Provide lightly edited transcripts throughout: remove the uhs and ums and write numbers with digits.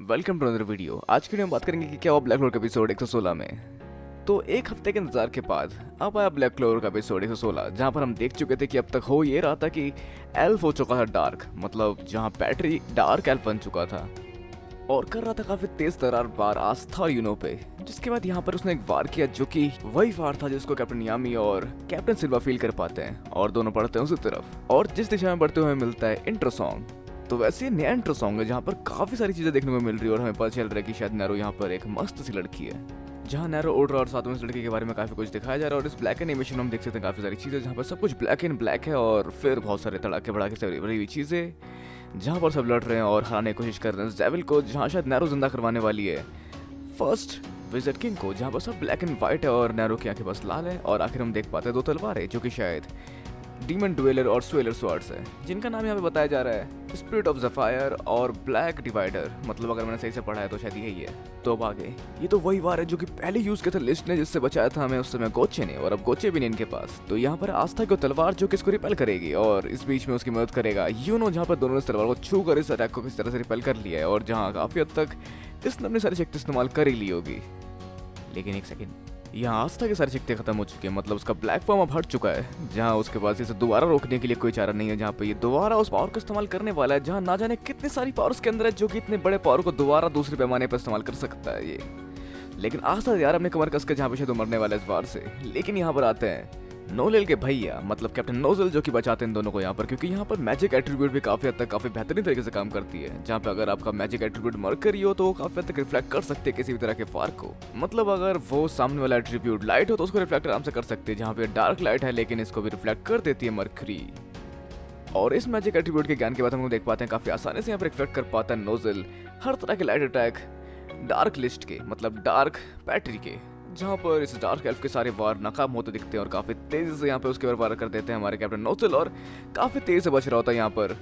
Welcome to another video. आज की video में बात करेंगे कि क्या हुआ ब्लैक क्लोवर का एपिसोड 116 में। तो एक हफ्ते के इंतजार के बाद अब आया ब्लैक क्लोवर का एपिसोड 116, जहां पर हम देख चुके थे कि अब तक हो ये रहा था कि एल्फ हो चुका था डार्क, मतलब जहां पैट्री डार्क एल्फ बन चुका था और कर रहा था काफी तेज तरार वार आस्था और यूनो पे। जिसके बाद यहाँ पर उसने एक वार किया जो कि वही वार था जिसको कैप्टन यामी और कैप्टन सिल्वा फील कर पाते हैं और दोनों बढ़ते हैं उसी तरफ और जिस दिशा में बढ़ते हुए मिलता है इंट्रो सॉन्ग। तो वैसे नया इंट्रो सॉन्ग है जहाँ पर काफी सारी चीजें देखने को मिल रही है और हमें पता चल रहा है कि शायद नैरो यहाँ पर एक मस्त सी लड़की है, जहाँ नैरो उड़ रहा है और साथ में इस लड़की के बारे में काफी कुछ दिखाया जा रहा है। और इस ब्लैक एनिमेशन में हम देख सकते हैं काफी सारी चीजें जहाँ पर सब कुछ ब्लैक एंड ब्लैक है और फिर बहुत सारे तड़ाके भड़ाके से भरी हुई चीजें जहाँ पर सब लड़ रहे हैं और हराने की कोशिश कर रहे हैं जेविल को, जहाँ शायद नैरो जिंदा करवाने वाली है फर्स्ट विजिट किंग को, जहाँ पर सब ब्लैक एंड व्हाइट है और नैरो की आंखें बस लाल है। और आखिर हम देख पाते हैं दो तलवारें जो कि शायद डीमन डुएलर और स्वेलर स्वॉर्ड्स है, जिनका नाम यहाँ पे बताया जा रहा है स्पिरिट ऑफ ज़फायर और ब्लैक डिवाइडर। मतलब अगर मैंने सही से पढ़ा है तो शायद यही है। तो अब आगे ये तो वही वार है जो कि पहले यूज किया था लिस्ट ने, जिससे बचाया था हमें उस समय गोचे ने, और अब गोचे भी नहीं इनके पास। तो यहाँ पर आस्था की तलवार जो कि इसको रिपेल करेगी और इस बीच में उसकी मदद करेगा यूनो, जहाँ पर दोनों ने तलवार को छू कर इस अटैक को किस तरह से रिपेल कर लिया है और जहाँ काफी हद तक इसने अपनी सारी शक्ति इस्तेमाल कर ही ली होगी। लेकिन एक सेकेंड, यहाँ आस्था की सारी शक्तियाँ खत्म हो चुकी है, मतलब उसका ब्लैक फॉर्म अब हट चुका है, जहाँ उसके पास इसे दोबारा रोकने के लिए कोई चारा नहीं है, जहाँ पे ये दोबारा उस पावर का इस्तेमाल करने वाला है, जहाँ ना जाने कितनी सारी पावर उसके अंदर है जो कि इतने बड़े पावर को दोबारा दूसरे पैमाने पर इस्तेमाल कर सकता है ये। लेकिन आस्था यार अपने कमर कस के जहाँ पे शायद मरने वाला है इस बार से। लेकिन यहाँ पर आते हैं नोलेल के भैया, मतलब कैप्टन नोजल, जो कि बचाते हैं इन दोनों को यहाँ पर, क्योंकि यहाँ पर मैजिक एट्रीब्यूट भी काफी हद तक काफी बेहतरीन तरीके से काम करती है। जहाँ पे अगर आपका मैजिक एट्रीब्यूट मरकरी हो तो वो काफी हद तक रिफ्लेक्ट कर सकते हैं किसी भी तरह के फार को। मतलब अगर वो सामने वाला एट्रीब्यूट लाइट हो तो उसको रिफ्लेक्ट आराम से कर सकते हैं, जहाँ पे डार्क लाइट है लेकिन इसको भी रिफ्लेक्ट कर देती है मरकरी। और इस मैजिक एट्रीब्यूट के ज्ञान के बाद हम लोग देख पाते हैं काफी आसानी से यहाँ पर रिफ्लेक्ट कर पाता है नोजल हर तरह के लाइट अटैक डार्क लिस्ट के, मतलब डार्क पैट्री के, जहाँ पर इस डार्क एल्फ के सारे वार नाकाम होते दिखते हैं और काफी तेजी से यहाँ पे उसके ऊपर वार कर देते हैं हमारे कैप्टन नोजल, और काफी तेजी से बच रहा होता है यहाँ पर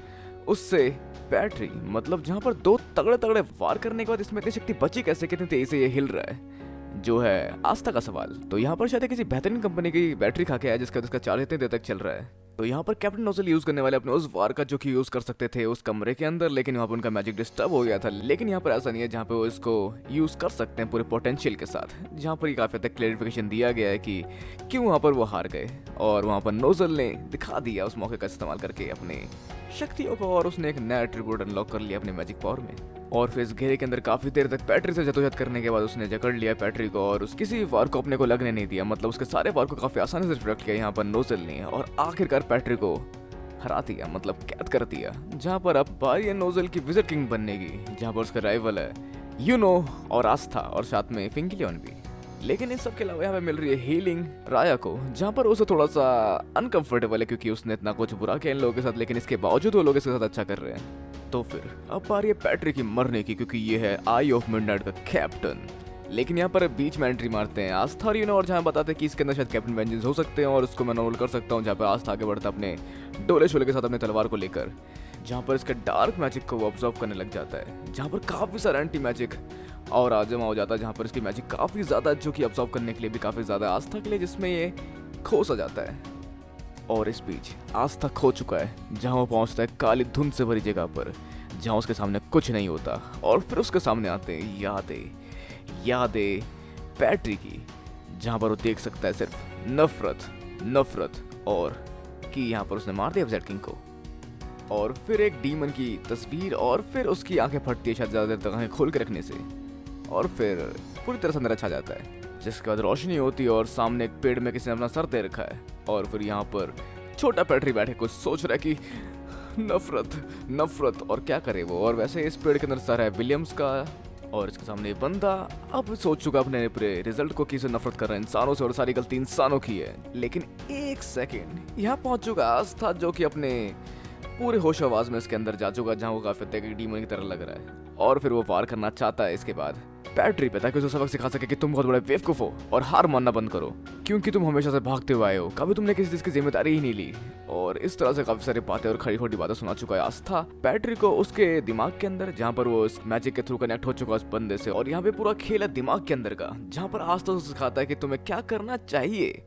उससे पैट्री। मतलब जहाँ पर दो तगड़े तगड़े वार करने के बाद इसमें इतनी शक्ति बची कैसे, कितनी तेजी से ये हिल रहा है, जो है आस्था का सवाल। तो यहाँ पर शायद किसी बेहतरीन कंपनी की बैटरी खा के आया जिसका चार्ज इतनी देर तक चल रहा है। तो यहाँ पर कैप्टन नोजल यूज करने वाले अपने उस वार का जो कि यूज कर सकते थे उस कमरे के अंदर, लेकिन वहाँ पर उनका मैजिक डिस्टर्ब हो गया था। लेकिन यहाँ पर ऐसा नहीं है, जहाँ पे वो इसको यूज कर सकते हैं पूरे पोटेंशियल के साथ, जहाँ पर ये काफी हद तक क्लैरिफिकेशन दिया गया है कि क्यों वहाँ पर वो हार गए। और वहाँ पर नोजल ने दिखा दिया उस मौके का इस्तेमाल करके अपने शक्तियों को, और उसने एक नया एट्रीब्यूट अनलॉक कर लिया अपने मैजिक पावर में। और फिर इस घेरे के अंदर काफी देर तक पैट्री से जद्दोजहद करने के बाद उसने जकड़ लिया पैट्री को और उस किसी वार को अपने को लगने नहीं दिया। मतलब उसके सारे वार को काफी आसानी से रिफ्लेक्ट किया यहाँ पर नोजल ने और आखिरकार पैट्री को हरा दिया, मतलब कैद कर दिया। जहाँ पर अब बारी है नोजल की विजिट किंग बनने की, जहाँ पर उसका राइवल है यूनो और आस्था और साथ में फिंकलियन भी। लेकिन इन सब के अलावा यहाँ पे मिल रही है हीलिंग राया को, जहाँ पर उसे थोड़ा सा अनकंफर्टेबल है क्योंकि उसने इतना कुछ बुरा किया इन लोगों के साथ, लेकिन इसके बावजूद वो लोग इसके साथ अच्छा कर रहे हैं। तो फिर अब बारी है पैट्री की मरने की, क्योंकि ये है आई ऑफ मिडनाइट का कैप्टन। लेकिन यहाँ पर बीच में एंट्री मारते हैं आस्था और यूनो, और जहाँ बताते हैं कि इसके अंदर शायद कैप्टन वेंजेंस हो सकते हैं और उसको मैं नोल कर सकता हूँ। जहाँ पर आस्था आगे बढ़ता अपने डोले शोले के साथ अपने तलवार को लेकर, जहाँ पर इसके डार्क मैजिक को वो ऑब्जर्व करने लग जाता है, जहाँ पर काफी सारा एंटी मैजिक और आजमा हो जाता है, जहाँ पर इसकी मैजिक काफी ज्यादा जो कि ऑब्जर्व करने के लिए भी काफी ज्यादा आस्था के लिए, जिसमें ये खो सा जाता है। और इस बीच आस्था खो चुका है, जहाँ वो पहुंचता है काली धुंध से भरी जगह पर, जहाँ उसके सामने कुछ नहीं होता। और फिर उसके सामने आते हैं यादें पैट्री की, जहाँ पर वो देख सकता है सिर्फ नफरत और कि यहाँ पर उसने मार दिया जेड किंग को। और फिर एक डीमन की तस्वीर, और फिर उसकी आंखें फटती है शायद ज्यादा देर तक आंखें खोल के रखने से, और फिर पूरी तरह से अंदर छा जाता है। जिसके बाद रोशनी होती है और सामने एक पेड़ में किसी ने अपना सर दे रखा है, और फिर यहाँ पर छोटा पैट्री बैठे कुछ सोच रहा है कि नफरत और क्या करे वो। और वैसे इस पेड़ के अंदर सर है विलियम्स का, और इसके सामने ये बंदा अब सोच चुका अपने पूरे रिजल्ट को, किसे नफरत कर रहा है इंसानों से और सारी गलती इंसानों की है। लेकिन एक सेकेंड, यहाँ पहुंच चुका आस्था जो कि अपने पूरे होश आवाज में इसके अंदर जा चुका, जहाँ वो काफी डीमन की तरह लग रहा है। और फिर वो वार करना चाहता है इसके बाद पैट्री पे, ताकि उसे सबक सिखा सके कि तुम बहुत बड़े बेवकूफ हो और हार मानना बंद करो, क्योंकि तुम हमेशा से भागते हुए आए हो, कभी तुमने किसी चीज की जिम्मेदारी ही नहीं ली। और इस तरह से काफी सारी बातें और खड़ी खोटी बातें सुना चुका है आस्था पैट्री को उसके दिमाग के अंदर, जहाँ पर वो इस मैजिक के थ्रू कनेक्ट हो चुका है उस बंदे से। और यहाँ पे पूरा खेल है दिमाग के अंदर का, जहाँ पर आस्था उसे सिखाता है कि तुम्हें क्या करना चाहिए।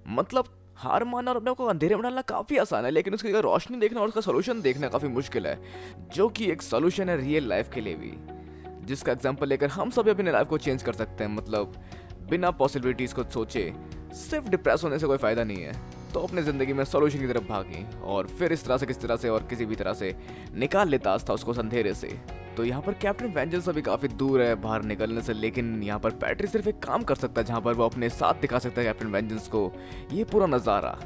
मतलब हार मानना और अपने को अंधेरे में डालना काफी आसान है, लेकिन उसकी जगह रोशनी देखना और उसका सोल्यूशन देखना काफी मुश्किल है, जो कि एक सोल्यूशन है रियल लाइफ के लिए भी, जिसका एग्जांपल लेकर हम सभी अपने लाइफ को चेंज कर सकते हैं। मतलब बिना पॉसिबिलिटीज को सोचे सिर्फ डिप्रेस होने से कोई फायदा नहीं है। तो अपने जिंदगी में सॉल्यूशन की तरफ भागी और फिर इस तरह से किस तरह से और किसी भी तरह से निकाल लेता आस्था उसको अंधेरे से। तो यहाँ पर कैप्टन वेंजेंस अभी काफी दूर है बाहर निकलने से, लेकिन यहाँ पर पैट्री सिर्फ एक काम कर सकता है जहाँ पर वो अपने साथ दिखा सकता है कैप्टन वेंजेंस को ये पूरा नजारा।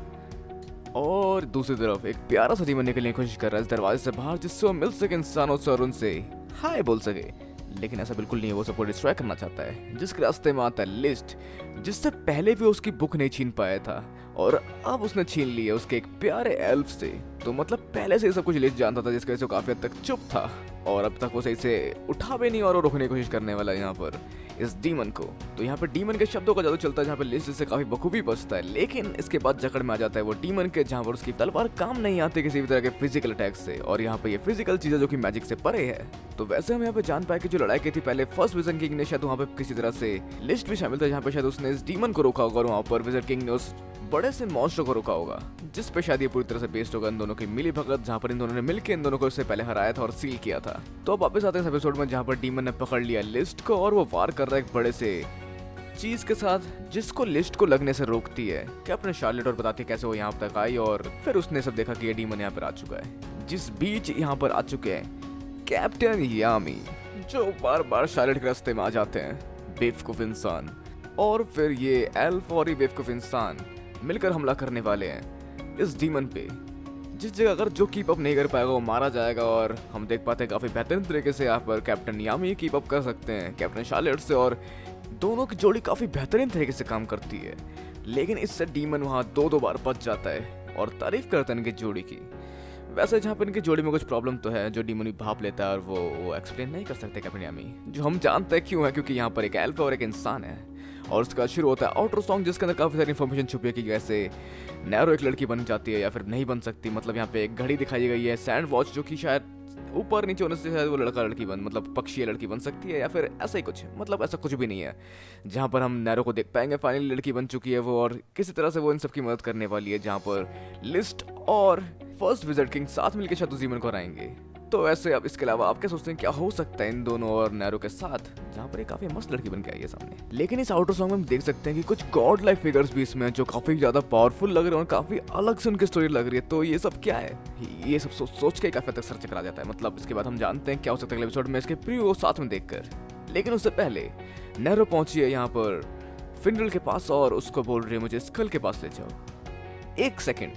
और दूसरी तरफ एक प्यारा सा जीवन निकलने की कोशिश कर रहा है इस दरवाजे से बाहर, जिससे वो मिल सके इंसानों से और उनसे हाय बोल सके। लेकिन ऐसा बिल्कुल नहीं है, वो सबको डिस्ट्रॉय करना चाहता है। जिसके रास्ते में आता है लिस्ट, जिससे पहले भी उसकी बुक नहीं छीन पाया था और अब उसने छीन ली है उसके एक प्यारे एल्फ से। तो मतलब पहले से ही सब कुछ लिस्ट जानता था, जिसकी वजह से वो काफी हद तक चुप था और अब तक वो सही से उठा भी नहीं और वो रोकने की कोशिश करने वाला है यहाँ पर इस डीमन को। तो यहाँ पर डीमन के शब्दों का जादू चलता है जहाँ पर लिस्ट से काफी बखूबी बचता है, लेकिन इसके बाद जकड़ में आ जाता है वो डीमन के, जहाँ पर उसकी तलवार काम नहीं आती किसी भी तरह के फिजिकल अटैक से, और यहाँ पे ये फिजिकल चीजें जो कि मैजिक से परे है। तो वैसे हम यहाँ पे जान पाए कि जो लड़ाई की थी पहले फर्स्ट विजन किंग ने, शायद वहाँ पे किसी तरह से लिस्ट भी शामिल था, जहाँ पे शायद उसने इस डीमन को रोका होगा और वहाँ पर विजन किंग ने उस बड़े से मॉन्स्टर को रोका होगा, जिस पे शायद ये पूरी तरह से बेस्ड होगा इन दोनों की मिली भगत, जहाँ पर इन दोनों ने मिलकर इन दोनों को इससे पहले हराया था और सील किया था। तो अब वापस आते हैं इस एपिसोड में जहाँ पर डीमन ने पकड़ लिया लिस्ट को और वो वार कर रहा है एक बड़े से चीज के साथ, जिसको लिस्ट को लगने से रोकती है। कैप्टन शार्लेट और बताती है कैसे वो यहाँ तक आई और फिर उसने सब देखा कि ये डीमन यहाँ पर आ चुका है। जिस बीच यहाँ पर आ चुके हैं कैप्टन यामी, जो बार बार शार्लेट के रास्ते में आ जाते हैं बेवकूफ इंसान, और फिर ये एल्फ और ये बेवकूफ इंसान मिलकर हमला करने वाले हैं इस डीमन पे, जिस जगह अगर जो कीप अप नहीं कर पाएगा वो मारा जाएगा। और हम देख पाते हैं काफी बेहतरीन तरीके से यहाँ पर कैप्टन यामी कीप अप कर सकते हैं कैप्टन शार्लेट से, और दोनों की जोड़ी काफी बेहतरीन तरीके से काम करती है। लेकिन इससे डीमन वहाँ दो बार बच जाता है और तारीफ करता है इनकी जोड़ी की। वैसे जहाँ पर इनकी जोड़ी में कुछ प्रॉब्लम तो है जो डीमन भी भाप लेता है और वो एक्सप्लेन नहीं कर सकते कैप्टन यामी, जो हम जानते हैं क्यों है, क्योंकि यहाँ पर एक एल्फ और एक इंसान है। और उसका शुरू होता है आउटर सॉन्ग, जिसके अंदर काफी सारी इन्फॉर्मेशन छुपी है कि कैसे नैरो एक लड़की बन जाती है या फिर नहीं बन सकती। मतलब यहाँ पे एक घड़ी दिखाई गई है सैंड वॉच, जो कि शायद ऊपर नीचे होने से शायद वो लड़का लड़की बन, मतलब पक्षी लड़की बन सकती है या फिर ऐसा ही कुछ, मतलब ऐसा कुछ भी नहीं है। जहाँ पर हम नैरो को देख पाएंगे फाइनली लड़की बन चुकी है वो, और किसी तरह से वो इन सबकी मदद करने वाली है, जहाँ पर लिस्ट और फर्स्ट विजिट किंग साथ मिलकर शायद उस डीमन को हराएंगे। तो वैसे अब इसके अलावा आप क्या सोचते हैं क्या हो सकता है इन दोनों और नैरो के साथ, जहाँ पर एक काफी मस्त लड़की बन के आई है सामने। लेकिन इस आउटर सॉन्ग में हम देख सकते हैं कि कुछ गॉड लाइक फिगर्स भी इसमें हैं जो काफी ज्यादा पावरफुल लग रहे हैं और काफी अलग से उनकी स्टोरी लग रही है। तो ये सब क्या है, ये सब सोच के काफी तक सर चकरा जाता है। मतलब इसके बाद हम जानते हैं क्या हो सकता है अगले एपिसोड में, इसके प्रीव्यू साथ में देखकर। लेकिन उससे पहले नैरो पहुंची है यहाँ पर फिनरल के पास और उसको बोल रही है मुझे स्कल के पास ले जाओ। एक सेकेंड,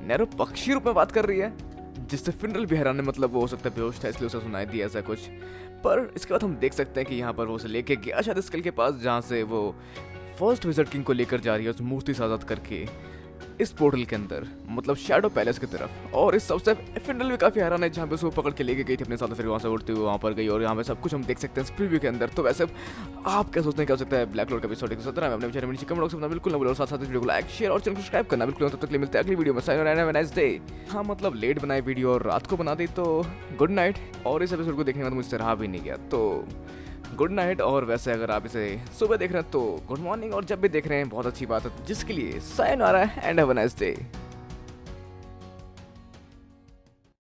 नैरो पक्षी रूप में बात कर रही है, जिससे फिनरल भी हैरान है, मतलब वो हो सकता है बेहोश था इसलिए उसे सुनाई दिया ऐसा कुछ। पर इसके बाद हम देख सकते हैं कि यहाँ पर वो उसे लेके गया शायद स्कल के पास, जहाँ से वो फर्स्ट विजिट किंग को लेकर जा रही है उस मूर्ति से आजाद करके इस पोर्टल के अंदर, मतलब शैडो पैलेस की तरफ। और इस सबसे फिनरल भी काफी हैरान है, जहाँ पे उसको पकड़ के लेके गई थी अपने साथ, फिर वहाँ से उड़ते हुए वहाँ पर गई और यहाँ पे सब कुछ हम देख सकते हैं इस प्रीव्यू के अंदर। तो वैसे आप क्या सोचते हैं क्या हो सकता है ब्लैक लॉर्ड का एपिसोड 117 में? अपने विचार में नीचे कमेंट बॉक्स में बिल्कुल ना भूलो, और साथ साथ वीडियो को लाइक शेयर और चैनल को सब्सक्राइब करना बिल्कुल। तब तक के लिए मिलते हैं अगली वीडियो में। Sign have a nice day. हाँ मतलब लेट बनाई वीडियो और रात को बना दी, तो गुड नाइट। और इस एपिसोड को देखने के बाद मुझसे रहा भी नहीं गया, तो गुड नाइट। और वैसे अगर आप इसे सुबह देख रहे हैं तो गुड मॉर्निंग, और जब भी देख रहे हैं बहुत अच्छी बात है, जिसके लिए साइन आ रहा है and have a nice day.